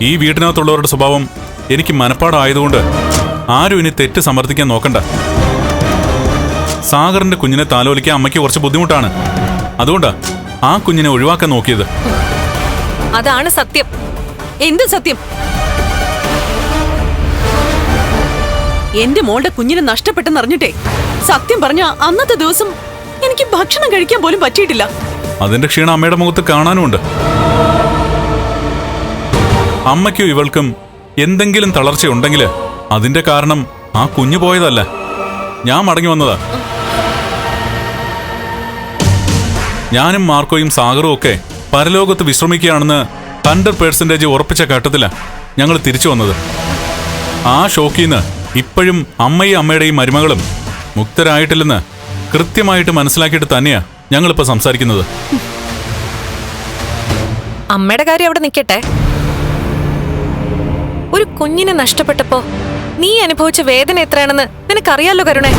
ഈ വീട്ടിനകത്തുള്ളവരുടെ സ്വഭാവം എനിക്ക് മനപ്പാടായതുകൊണ്ട് ആരും ഇനി തെറ്റ് സമർത്ഥിക്കാൻ നോക്കണ്ട. സാഗറിന്റെ കുഞ്ഞിനെ താലോലിക്കാൻ അമ്മയ്ക്ക് കുറച്ച് ബുദ്ധിമുട്ടാണ്. അതുകൊണ്ടാ ആ കുഞ്ഞിനെ ഒഴിവാക്കാൻ നോക്കിയത്. അതാണ് സത്യം. എന്ത് സത്യം? എന്റെ മോളുടെ കുഞ്ഞിനെ നഷ്ടപ്പെട്ടെന്നറിഞ്ഞിട്ടേ സത്യം പറഞ്ഞ അന്നത്തെ ദിവസം എനിക്ക് ഭക്ഷണം കഴിക്കാൻ പോലും പറ്റിയിട്ടില്ല. അതിന്റെ ക്ഷീണം അമ്മയുടെ മുഖത്ത് കാണാനുമുണ്ട്. അമ്മയ്ക്കും ഇവൾക്കും എന്തെങ്കിലും തളർച്ചയുണ്ടെങ്കിൽ അതിന്റെ കാരണം ആ കുഞ്ഞു പോയതല്ല, ഞാൻ മടങ്ങി വന്നതാ. ഞാനും മാർക്കോയും സാഗറും ഒക്കെ പരലോകത്ത് വിശ്രമിക്കുകയാണെന്ന് 100% ഉറപ്പിച്ച ഘട്ടത്തിലാ ഞങ്ങൾ തിരിച്ചു വന്നത്. ആ ഷോക്കിന്ന് ഇപ്പോഴും അമ്മയും അമ്മയുടെയും മരുമകളും മുക്തരായിട്ടില്ലെന്ന് കൃത്യമായിട്ട് മനസ്സിലാക്കിയിട്ട് തന്നെയാ ഞങ്ങളിപ്പോ സംസാരിക്കുന്നത്. അമ്മയുടെ കാര്യം അവിടെ നിൽക്കട്ടെ. ഒരു കുഞ്ഞിനെ നഷ്ടപ്പെട്ടപ്പോ നീ അനുഭവിച്ച വേദന എത്രയാണെന്ന് നിനക്കറിയാലോ കരുണേ.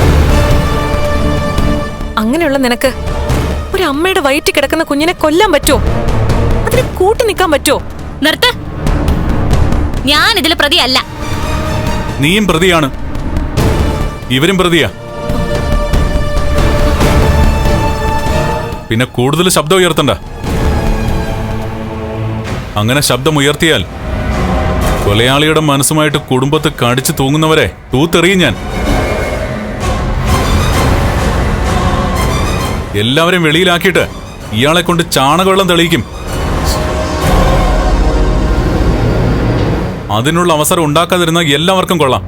അങ്ങനെയുള്ള നിനക്ക് ഒരു അമ്മയുടെ വയറ്റിൽ കിടക്കുന്ന കുഞ്ഞിനെ കൊല്ലാൻ പറ്റുമോ? അതിന് കൂട്ടി നിൽക്കാൻ പറ്റുമോ? നിർത്ത്. ഞാൻ ഇതിൽ പ്രതിയല്ല. നീയും പ്രതിയാണ്, ഇവരും പ്രതിയാ. പിന്നെ കൂടുതൽ ശബ്ദം ഉയർത്തണ്ട. അങ്ങനെ ശബ്ദം ഉയർത്തിയാൽ കൊലയാളിയുടെ മനസ്സുമായിട്ട് കുടുംബത്ത് കടിച്ചു തൂങ്ങുന്നവരെ തൂത്തെറിയും ഞാൻ. എല്ലാവരും വെളിയിലാക്കിയിട്ട് ഇയാളെ കൊണ്ട് ചാണകവെള്ളം തെളിയിക്കും. അതിനുള്ള അവസരം ഉണ്ടാക്കാതിരുന്ന എല്ലാവർക്കും കൊള്ളാം.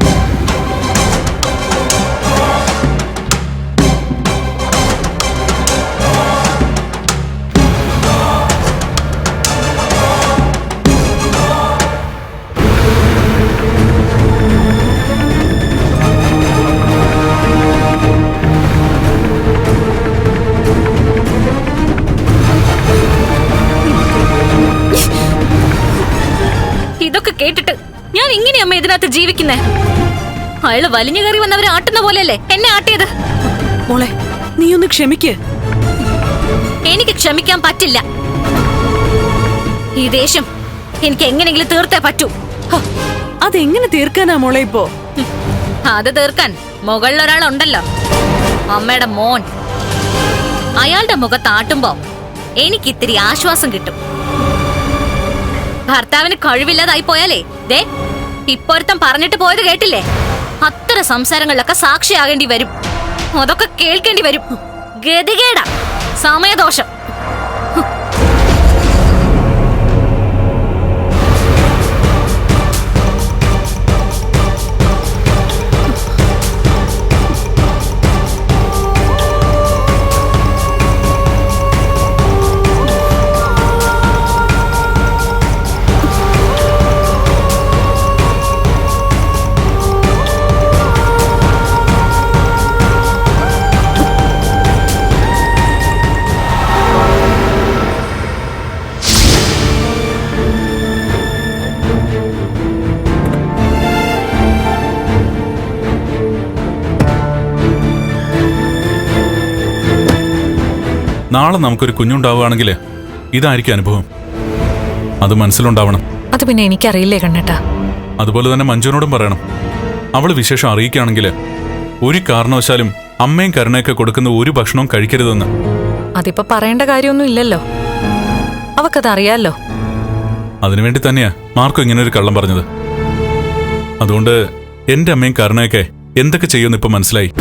ഇതൊക്കെ കേട്ടിട്ട് ഞാൻ ഇങ്ങനെയമ്മ ഇതിനകത്ത് ജീവിക്കുന്നേ? അയാള് വലിഞ്ഞു കയറി വന്നവരെ ആട്ടുന്ന പോലെയല്ലേ എന്നെ ആട്ടിയത്? മോളെ, നീ ഒന്ന് ക്ഷമിക്ക്. എനിക്ക് ക്ഷമിക്കാൻ പറ്റില്ല. ഈ ദേഷ്യം എനിക്ക് എങ്ങനെയെങ്കിലും തീർത്തേ പറ്റൂ. അതെങ്ങനെ തീർക്കാനാ മോളെ ഇപ്പോ? അത് തീർക്കാൻ മുകളിലൊരാളുണ്ടല്ലോ, അമ്മയുടെ മോൻ. അയാളുടെ മുഖത്താട്ടുമ്പോ എനിക്കിത്തിരി ആശ്വാസം കിട്ടും. ഭർത്താവിന് കഴിവില്ലാതായി പോയാലേ ദേ ഇപ്പൊരുത്തം പറഞ്ഞിട്ട് പോയത് കേട്ടില്ലേ? അത്തരം സംസാരങ്ങളിലൊക്കെ സാക്ഷിയാകേണ്ടി വരും. അതൊക്കെ കേൾക്കേണ്ടി വരും. ഗതികേടാ, സമയദോഷം. നാളെ നമുക്കൊരു കുഞ്ഞുണ്ടാവുകയാണെങ്കിൽ ഇതായിരിക്കും അനുഭവം. അത് മനസ്സിലുണ്ടാവണം. അത് പിന്നെ എനിക്കറിയില്ലേ കണ്ണേട്ടാ. അതുപോലെ തന്നെ മഞ്ജുവിനോടും പറയണം. അവള് വിശേഷം അറിയിക്കുകയാണെങ്കിൽ ഒരു കാരണവശാലും അമ്മയും കരുണയൊക്കെ കൊടുക്കുന്ന ഒരു ഭക്ഷണവും കഴിക്കരുതെന്ന്. അതിപ്പോ പറയേണ്ട കാര്യമൊന്നും ഇല്ലല്ലോ, അവക്കത് അറിയാലോ. അതിനുവേണ്ടി തന്നെയാ മാർക്കോ ഇങ്ങനെ ഒരു കള്ളം പറഞ്ഞത്. അതുകൊണ്ട് എന്റെ അമ്മയും കരുണയൊക്കെ എന്തൊക്കെ ചെയ്യുമെന്ന് ഇപ്പൊ മനസ്സിലായി.